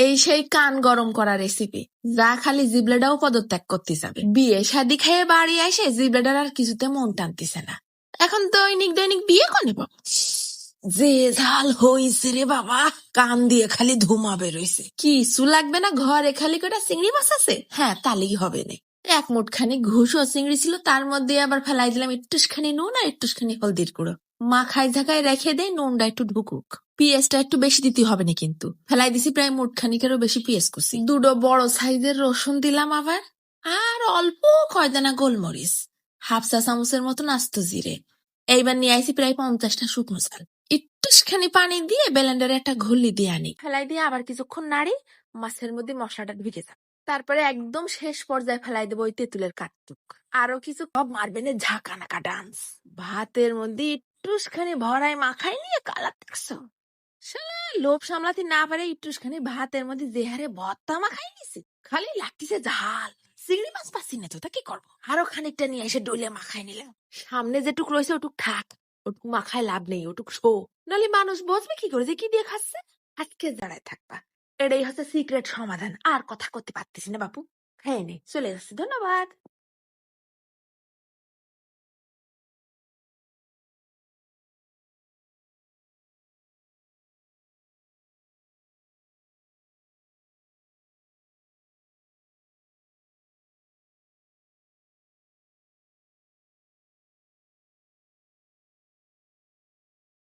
এই সেই কান গরম করা রেসিপি, যা খালি জিবলেটাও পদত্যাগ করতে যাবে। বিয়ে শাদি খেয়ে বাড়ি এসে জিবলেটার আর কিছুতে মন টানতেছে না। এখন দৈনিক দৈনিক বিয়ে করে নেব। যে ঝাল হইছে রে বাবা, কান দিয়ে খালি ধুমা বেরোইছে। কিছু লাগবে না, ঘরে খালি কটা চিংড়ি মাছ আছে, হ্যাঁ তালেই হবে না। এক মুঠখানি ঘুষ ও চিংড়ি ছিল, তার মধ্যে আবার ফেলাই দিলাম একটুখানি নুন আর একটুখানি হলদির গুঁড়ো। মাখায় ঝাঁকায় রেখে দেয়, নুনটা একটু ঢুকুক। পেঁয়াজটা একটু বেশি দিতে হবে না কিন্তু। ফেলাই দিছি প্রায় মুঠখানিকেরও বেশি পেঁয়াজ কুচি। দুটো বড় সাইজের রসুন দিলাম আবার, আর অল্প কয়দানা গোলমরিচ, হাফ চা চামচের মতন আস্ত জিরে। এইবার নিয়ে আইছি প্রায় 50টা শুকনো চাল। একটুখানি পানি দিয়ে ব্লেন্ডারে একটা ঘুলি দিয়ে আনি, ফেলাই দিয়ে আবার কিছুক্ষণ নাড়ি মাছের মধ্যে মশলাটা ঢুকে যাবে। তারপরে একদম শেষ পর্যায়ে ফেলাই দেবো ওই তেঁতুলের কাঠটুক। আরো কিছু সব মারবে না, ঝাঁকা নাকা ডান্স। ভাতের মধ্যে একটুখানি ভরাই মাখাই নিয়ে কালার দেখছো। শালা লোভ সামলাতে না পারে একটুখানি ভাতের মধ্যে যে হারে ভর্তা মাখাই নিছি, খালি লাগতেছে ঝাল। চিংড়ি মাছ পাচ্ছি না তো, তা কি করবো? আরো খানিকটা নিয়ে এসে ডইলে মাখাই নিলাম। সামনে যেটুক রয়েছে ওটুক থাক, ওটুক মাখায় লাভ নেই, ওটুক শো। নাহলে মানুষ বুঝবে কি করে যে কি দিয়ে খাচ্ছে। আজকে দাঁড়ায় থাকবা, এটাই হচ্ছে সিক্রেট সমাধান। আর কথা করতে পারতেছি না বাপু, খেয়ে নে, চলে যাচ্ছি, ধন্যবাদ।